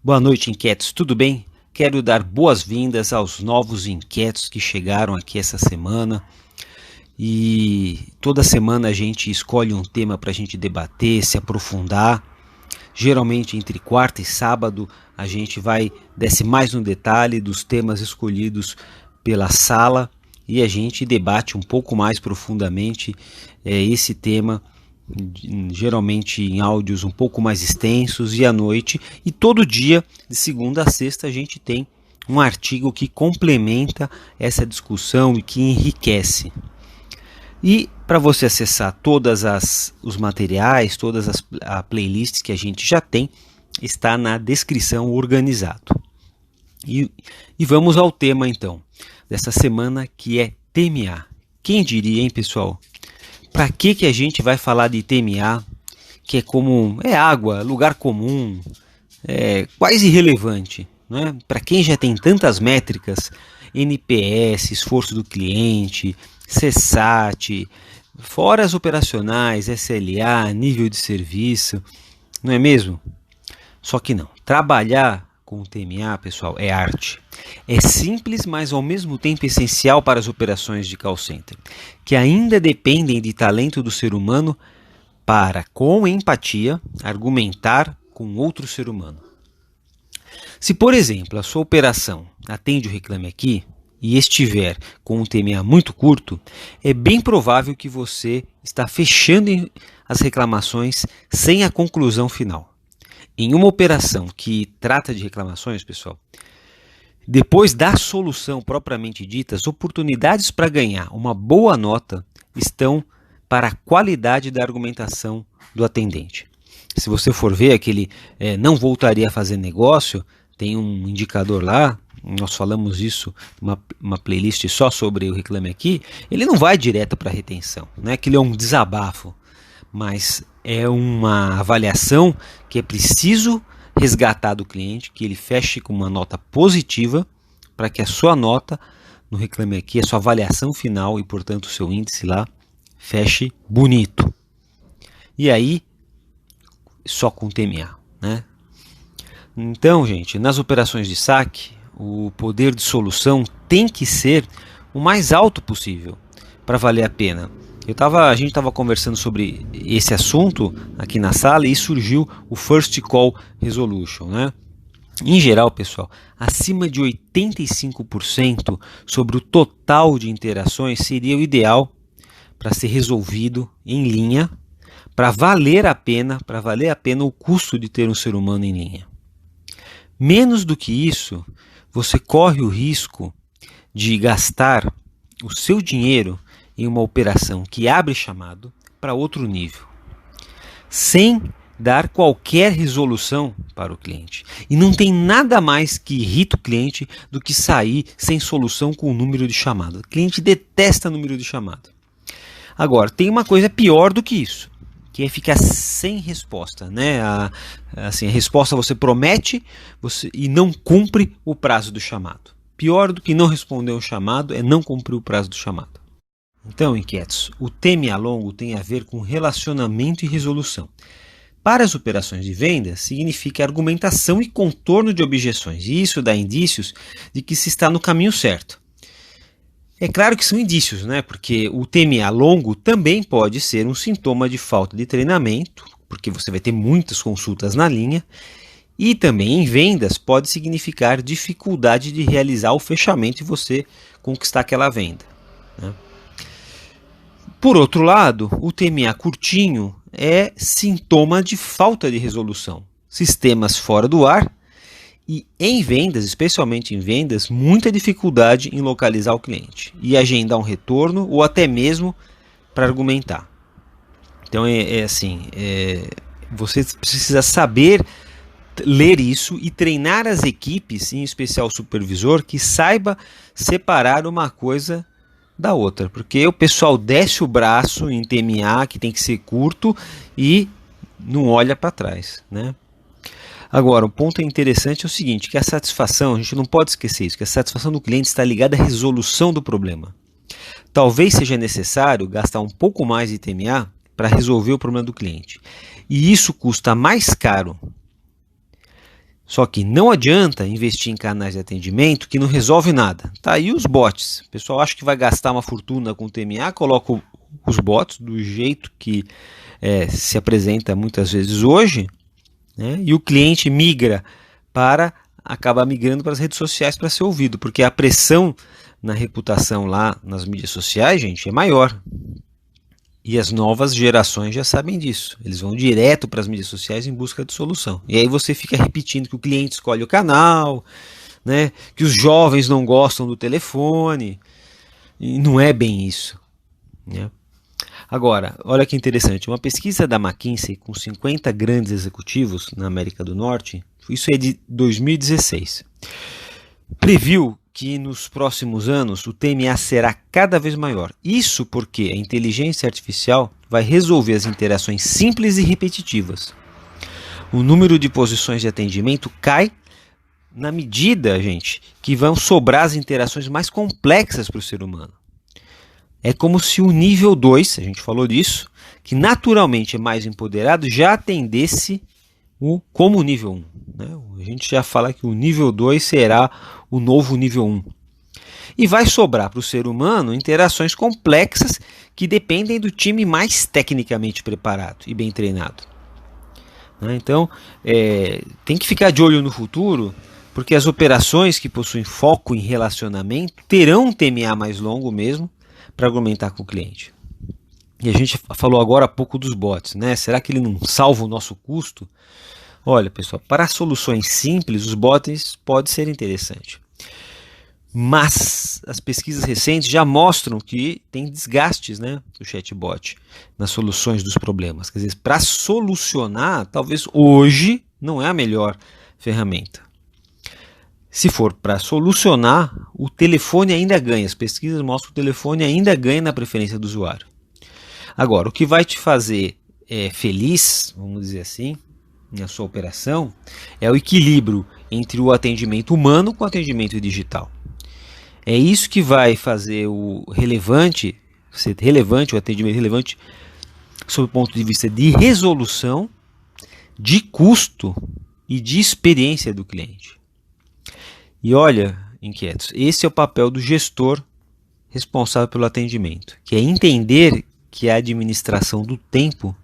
Boa noite, inquietos, tudo bem? Quero dar boas-vindas aos novos inquietos que chegaram aqui essa semana. E toda semana a gente escolhe um tema para a gente debater, se aprofundar. Geralmente entre quarta e sábado a gente desce mais no detalhe dos temas escolhidos pela sala e a gente debate um pouco mais profundamente esse tema, geralmente em áudios um pouco mais extensos e à noite, e todo dia, de segunda a sexta, a gente tem um artigo que complementa essa discussão e que enriquece. E para você acessar os materiais, todas as playlists que a gente já tem, está na descrição organizado. E vamos ao tema então, dessa semana, que é TMA. Quem diria, hein, pessoal? Para que a gente vai falar de TMA, que é água, lugar comum, quase irrelevante, né? Para quem já tem tantas métricas, NPS, esforço do cliente, CSAT, fora as operacionais, SLA, nível de serviço, não é mesmo? Só que não. Trabalhar com o TMA, pessoal, é arte. É simples, mas ao mesmo tempo essencial para as operações de call center, que ainda dependem de talento do ser humano para, com empatia, argumentar com outro ser humano. Se, por exemplo, a sua operação atende o Reclame Aqui e estiver com um TMA muito curto, é bem provável que você está fechando as reclamações sem a conclusão final. Em uma operação que trata de reclamações, pessoal, depois da solução propriamente dita, as oportunidades para ganhar uma boa nota estão para a qualidade da argumentação do atendente. Se você for ver aquele não voltaria a fazer negócio, tem um indicador lá, nós falamos isso, uma playlist só sobre o Reclame Aqui, ele não vai direto para a retenção, não é que ele é um desabafo, mas é uma avaliação que é preciso resgatar do cliente, que ele feche com uma nota positiva, para que a sua nota no Reclame Aqui, a sua avaliação final e, portanto, o seu índice lá, feche bonito. E aí, só com TMA, né? Então, gente, nas operações de saque, o poder de solução tem que ser o mais alto possível para valer a pena. A gente estava conversando sobre esse assunto aqui na sala e surgiu o First Call Resolution, né? Em geral, pessoal, acima de 85% sobre o total de interações seria o ideal para ser resolvido em linha, para valer a pena o custo de ter um ser humano em linha. Menos do que isso, você corre o risco de gastar o seu dinheiro em uma operação que abre chamado para outro nível, sem dar qualquer resolução para o cliente. E não tem nada mais que irrita o cliente do que sair sem solução com o número de chamado. O cliente detesta número de chamado. Agora, tem uma coisa pior do que isso, que é ficar sem resposta, né? A resposta você promete e não cumpre o prazo do chamado. Pior do que não responder um chamado é não cumprir o prazo do chamado. Então, inquietos, o TMA longo tem a ver com relacionamento e resolução. Para as operações de venda, significa argumentação e contorno de objeções, e isso dá indícios de que se está no caminho certo. É claro que são indícios, né? Porque o TMA longo também pode ser um sintoma de falta de treinamento, porque você vai ter muitas consultas na linha, e também em vendas pode significar dificuldade de realizar o fechamento e você conquistar aquela venda, né? Por outro lado, o TMA curtinho é sintoma de falta de resolução, sistemas fora do ar e em vendas, especialmente em vendas, muita dificuldade em localizar o cliente e agendar um retorno ou até mesmo para argumentar. Então você precisa saber ler isso e treinar as equipes, em especial o supervisor, que saiba separar uma coisa da outra, porque o pessoal desce o braço em TMA, que tem que ser curto, e não olha para trás, né? Agora, o ponto interessante é o seguinte, que a satisfação, a gente não pode esquecer isso, que a satisfação do cliente está ligada à resolução do problema. Talvez seja necessário gastar um pouco mais de TMA para resolver o problema do cliente. E isso custa mais caro Só que não adianta investir em canais de atendimento que não resolve nada. Tá aí os bots. O pessoal acha que vai gastar uma fortuna com TMA, coloca os bots do jeito que se apresenta muitas vezes hoje, né? E o cliente acaba migrando para as redes sociais para ser ouvido, porque a pressão na reputação lá nas mídias sociais, gente, é maior. E as novas gerações já sabem disso. Eles vão direto para as mídias sociais em busca de solução. E aí você fica repetindo que o cliente escolhe o canal, né? Que os jovens não gostam do telefone. E não é bem isso, né? Agora, olha que interessante. Uma pesquisa da McKinsey com 50 grandes executivos na América do Norte, isso é de 2016, previu que nos próximos anos o TMA será cada vez maior. Isso porque a inteligência artificial vai resolver as interações simples e repetitivas. O número de posições de atendimento cai na medida, gente, que vão sobrar as interações mais complexas para o ser humano. É como se o nível 2, a gente falou disso, que naturalmente é mais empoderado, já atendesse como o nível 1. Né? A gente já fala que o nível 2 será o novo nível 1. E vai sobrar para o ser humano interações complexas que dependem do time mais tecnicamente preparado e bem treinado. Então, tem que ficar de olho no futuro, porque as operações que possuem foco em relacionamento terão um TMA mais longo mesmo para argumentar com o cliente. E a gente falou agora há pouco dos bots, né? Será que ele não salva o nosso custo? Olha, pessoal, para soluções simples, os bots podem ser interessantes. Mas as pesquisas recentes já mostram que tem desgastes, né, do chatbot nas soluções dos problemas. Quer dizer, para solucionar, talvez hoje não é a melhor ferramenta. Se for para solucionar, o telefone ainda ganha. As pesquisas mostram que o telefone ainda ganha na preferência do usuário. Agora, o que vai te fazer feliz, vamos dizer assim, na sua operação, é o equilíbrio entre o atendimento humano com o atendimento digital. É isso que vai fazer ser relevante, o atendimento relevante, sob o ponto de vista de resolução, de custo e de experiência do cliente. E olha, inquietos, esse é o papel do gestor responsável pelo atendimento, que é entender que a administração do tempo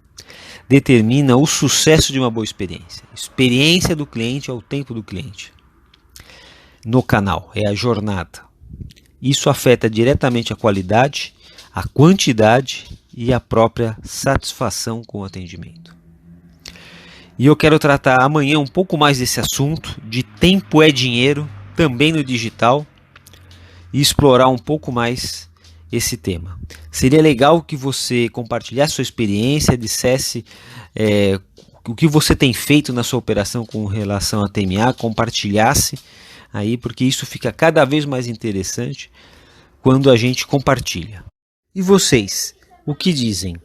determina o sucesso de uma boa experiência. Experiência do cliente é o tempo do cliente. No canal, é a jornada. Isso afeta diretamente a qualidade, a quantidade e a própria satisfação com o atendimento. E eu quero tratar amanhã um pouco mais desse assunto, de tempo é dinheiro, também no digital, e explorar um pouco mais esse tema. Seria legal que você compartilhasse sua experiência, dissesse o que você tem feito na sua operação com relação a TMA, compartilhasse aí, porque isso fica cada vez mais interessante quando a gente compartilha. E vocês, o que dizem?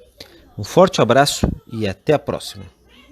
Um forte abraço e até a próxima.